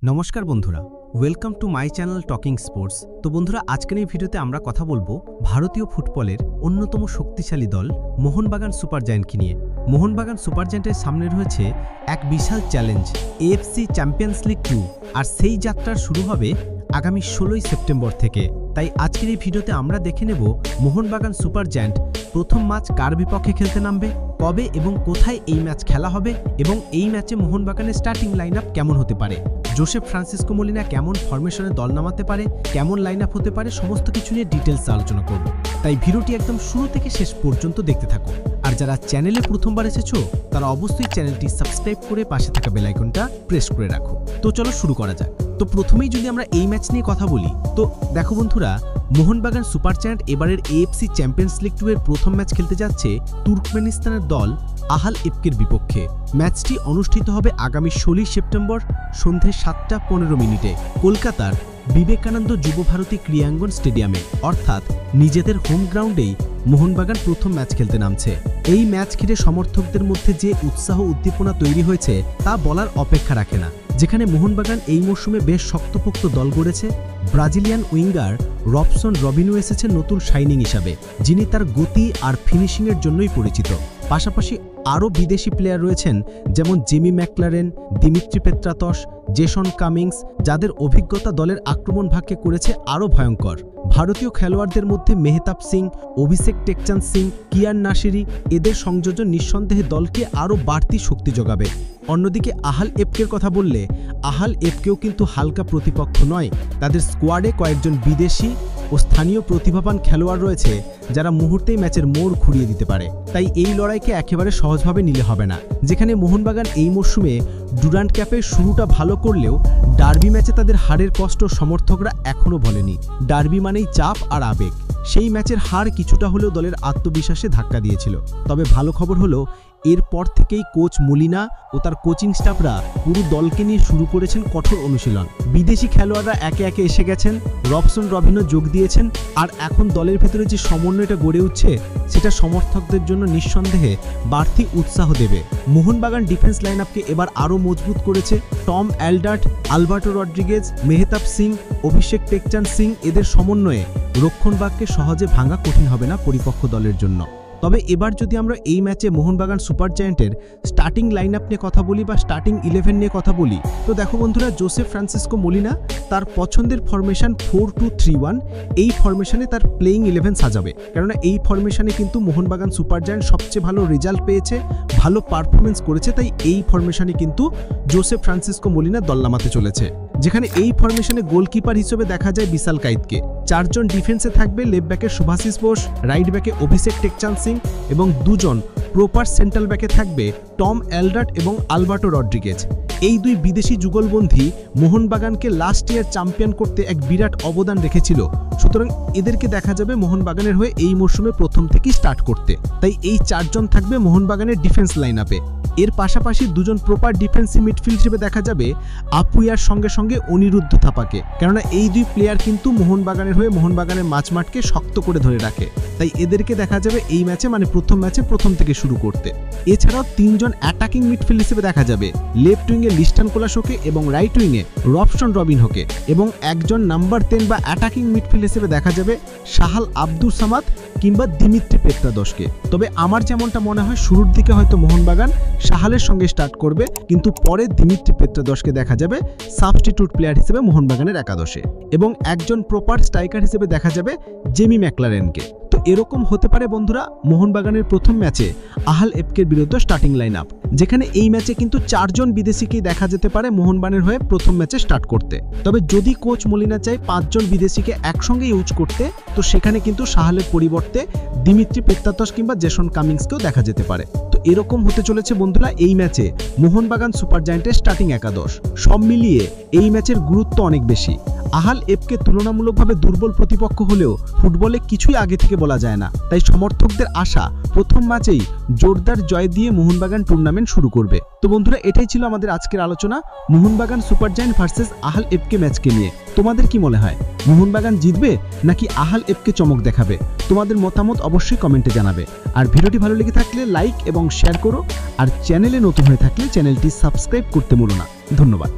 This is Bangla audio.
নমস্কার বন্ধুরা, welcome to my channel talking sports. তো বন্ধুরা, আজকের এই ভিডিওতে আমরা কথা বলবো ভারতীয় ফুটবলের অন্যতম শক্তিশালী দল মোহনবাগান সুপার জায়ান্টকে নিয়ে। মোহনবাগান সুপার জায়ান্টের সামনে রয়েছে এক বিশাল চ্যালেঞ্জ, এএফসি চ্যাম্পিয়ন্স লিগ 2, আর সেই যাত্রা শুরু হবে আগামী 16ই সেপ্টেম্বর থেকে। তাই আজকের এই ভিডিওতে আমরা দেখে নেব মোহনবাগান সুপার জায়ান্ট প্রথম ম্যাচ কার বিপক্ষে খেলতে নামবে, কবে এবং কোথায় এই ম্যাচ খেলা হবে, এবং এই ম্যাচে মোহনবাগানের স্টার্টিং লাইন আপ কেমন হতে পারে, জোসেফ ফ্রান্সিসকো মলিনা কেমন ফরমেশনে দল নামাতে পারে, কেমন লাইন আপ হতে পারে, সমস্ত কিছু নিয়ে ডিটেলস আলোচনা করব। তাই ভিডিওটি একদম শুরু থেকে শেষ পর্যন্ত দেখতে থাকো। আর যারা চ্যানেলে প্রথমবার এসেছো তারা অবশ্যই চ্যানেলটি সাবস্ক্রাইব করে পাশে থাকা বেল আইকনটা প্রেস করে রাখো। তো চলো শুরু করা যাক। তো প্রথমেই যদি আমরা এই ম্যাচ নিয়ে কথা বলি, তো দেখো বন্ধুরা, মোহনবাগান সুপার জায়ান্ট এবারের এএফসি চ্যাম্পিয়ন্স লিগ 2 এর প্রথম ম্যাচ খেলতে যাচ্ছে তুর্কমেনিস্তানের দল আহাল এফকের বিপক্ষে। ম্যাচটি অনুষ্ঠিত হবে আগামী 16 সেপ্টেম্বর সন্ধ্যে 7:15 কলকাতার বিবেকানন্দ যুবভারতী ক্রীড়াঙ্গন স্টেডিয়ামে, অর্থাৎ নিজেদের হোম গ্রাউন্ডেই মোহনবাগান প্রথম ম্যাচ খেলতে নামছে। এই ম্যাচ ঘিরে সমর্থকদের মধ্যে যে উৎসাহ উদ্দীপনা তৈরি হয়েছে তা বলার অপেক্ষা রাখে না। যেখানে মোহনবাগান এই মরশুমে বেশ শক্তপোক্ত দল গড়েছে, ব্রাজিলিয়ান উইঙ্গার রবসন রবিনো এসেছে নতুন শাইনিং হিসাবে, যিনি তার গতি আর ফিনিশিংয়ের জন্যই পরিচিত। পাশাপাশি আরও বিদেশি প্লেয়ার রয়েছেন, যেমন Jamie Maclaren, Dimitri Petratos, Jason Cummings, যাদের অভিজ্ঞতা দলের আক্রমণ ভাগকে করেছে আরও ভয়ঙ্কর। ভারতীয় খেলোয়াড়দের মধ্যে মেহতাব সিং, অভিষেক টেকচাঁদ সিং, কিয়ান নাসিরি, এদের সংযোজন নিঃসন্দেহে দলকে আরও বাড়তি শক্তি যোগাবে। অন্যদিকে আহাল এফকের কথা বললে, আহাল এফকেও কিন্তু হালকা প্রতিপক্ষ নয়। তাদের স্কোয়াডে কয়েকজন বিদেশি ও স্থানীয় প্রতিভাবান খেলোয়াড় রয়েছে, যারা মুহূর্তেই ম্যাচের মোড় ঘুরিয়ে দিতে পারে। তাই এই লড়াইকে একেবারে সহজভাবে নিলে হবে না। যেখানে মোহনবাগান এই মরশুমে ডুরান্ট ক্যাপের শুরুটা ভালো করলেও ডার্বি ম্যাচে তাদের হারের কষ্ট সমর্থকরা এখনও ভোলেনি। ডার্বি মানেই চাপ আর আবেগ। সেই ম্যাচের হার কিছুটা হলেও দলের আত্মবিশ্বাসে ধাক্কা দিয়েছিল। তবে ভালো খবর হলো, এরপর থেকেই কোচ মলিনা ও তার কোচিং স্টাফরা পুরো দলকে নিয়ে শুরু করেছেন কঠোর অনুশীলন। বিদেশি খেলোয়াড়রা একে একে এসে গেছেন, রবসন রবিনো যোগ দিয়েছেন, আর এখন দলের ভেতরে যে সমন্বয়টা গড়ে উঠছে সেটা সমর্থকদের জন্য নিঃসন্দেহে বাড়তি উৎসাহ দেবে। মোহনবাগান ডিফেন্স লাইন আপকে এবার আরও মজবুত করেছে। Tom Aldred, Alberto Rodriguez, Mehtab Singh, Abhishek Tekchand Singh, এদের সমন্বয়ে রক্ষণভাগকে সহজে ভাঙা কঠিন হবে না পরিপক্ষ দলের জন্য। তবে এবার যদি আমরা এই ম্যাচে মোহনবাগান সুপার জায়ান্টের স্টার্টিং লাইন আপ নিয়ে কথা বলি বা স্টার্টিং 11 নিয়ে কথা বলি, তো দেখো বন্ধুরা, জোসেফ ফ্রান্সিসকো মলিনা তার পছন্দের ফরমেশন 4-2-3-1, এই ফরমেশনে তার প্লেইং 11 সাজাবে। কেননা এই ফরমেশনে কিন্তু মোহনবাগান সুপার জায়ান্ট সবচেয়ে ভালো রেজাল্ট পেয়েছে, ভালো পারফরমেন্স করেছে। তাই এই ফরমেশনে কিন্তু জোসেফ ফ্রান্সিসকো মলিনা দল নামাতে চলেছে। যেখানে এই ফরমেশনে গোলকিপার হিসেবে দেখা যায় বিশাল কাইতকে। 4 জন ডিফেন্সে থাকবে, লেফট ব্যাকে শুভাশিস বোস, রাইট ব্যাকে অভিষেক টেকচাঁদ সিং, এবং 2 জন প্রপার সেন্ট্রাল ব্যাকে থাকবে টম অ্যালডার্ট এবং আলবার্টো রড্রিগেজ। এই দুই বিদেশি যুগলবন্ধী মোহনবাগানকে লাস্ট ইয়ার চ্যাম্পিয়ন করতে এক বিরাট অবদান রেখেছিল। সুতরাং এদেরকে দেখা যাবে মোহনবাগানের হয়ে এই মরশুমে প্রথম থেকেই স্টার্ট করতে। তাই এই 4 জন থাকবে মোহনবাগানের ডিফেন্স লাইন আপে। এর পাশাপাশি 2 জন প্রপার ডিফেন্সিভ মিডফিল্ড হিসেবে দেখা যাবে আপুইয়ার সঙ্গে সঙ্গে অনিরুদ্ধ থাপাকে। কেননা এই দুই প্লেয়ার কিন্তু মোহনবাগানের হয়ে মোহনবাগানের মাঝমাঠকে শক্ত করে ধরে রাখে। তাই এদেরকে দেখা যাবে এই ম্যাচে, মানে প্রথম ম্যাচে প্রথম থেকে শুরু করতে। এছাড়াও 3 জন অ্যাটাকিং মিডফিল্ড হিসেবে দেখা যাবে লেফট উইংয়ে লিস্টান কোলাসোকে এবং রাইট উইংয়ে রবসন রবিনহোকে, এবং 1 জন নাম্বার 10 বা অ্যাটাকিং মিডফিল্ড হিসেবে দেখা যাবে শাহাল আব্দুল সামাদ কিংবা দিমিত্রি পেত্রাদসকে। তবে আমার যেমনটা মনে হয়, শুরুর দিকে হয়তো মোহনবাগান শাহালের সঙ্গে স্টার্ট করবে, কিন্তু পরে দিমিত্রি পেত্রাদসকে দেখা যাবে সাবস্টিটিউট প্লেয়ার হিসেবে মোহনবাগানের একাদশে, এবং 1 জন প্রপার স্ট্রাইকার হিসেবে দেখা যাবে জেমি ম্যাকলারেনকে। তো এরকম হতে পারে বন্ধুরা মোহনবাগানের প্রথম ম্যাচে আহাল এফকের বিরুদ্ধে স্টার্টিং লাইন আপ। যেখানে এই ম্যাচে কিন্তু 4 জন বিদেশিকেই দেখা যেতে পারে মোহনবাগানের হয়ে প্রথম ম্যাচে স্টার্ট করতে। তবে যদি কোচ মলিনা চায় 5 জন বিদেশিকে একসঙ্গে ইউজ করতে, তো সেখানে কিন্তু শাহালের পরিবর্তে দিমিত্রি পেত্রাতস কিংবা জেসন কামিংসকেও দেখা যেতে পারে। তো এরকম হতে চলেছে বন্ধুরা এই ম্যাচে মোহনবাগান সুপার জায়ান্টের স্টার্টিং একাদশ। সব মিলিয়ে এই ম্যাচের গুরুত্ব অনেক বেশি। আহাল এফকে তুলনামূলকভাবে দুর্বল প্রতিপক্ষ হলেও ফুটবলে কিছুই আগে থেকে বলা যায় না। তাই সমর্থকদের আশা প্রথম ম্যাচেই জোরদার জয় দিয়ে মোহনবাগান টুর্নামেন্ট শুরু করবে। তো বন্ধুরা, এটাই ছিল আমাদের আজকের আলোচনা মোহনবাগান সুপার জায়ান্ট ভার্সেস আহাল এফকে ম্যাচকে নিয়ে। তোমাদের কি মনে হয়, মোহনবাগান জিতবে নাকি আহাল এফকে চমক দেখাবে? তোমাদের মতামত অবশ্যই কমেন্টে জানাবে। আর ভিডিওটি ভালো লেগে থাকলে লাইক এবং শেয়ার করো, আর চ্যানেলে নতুন হয়ে থাকলে চ্যানেলটি সাবস্ক্রাইব করতে ভুলো না। ধন্যবাদ।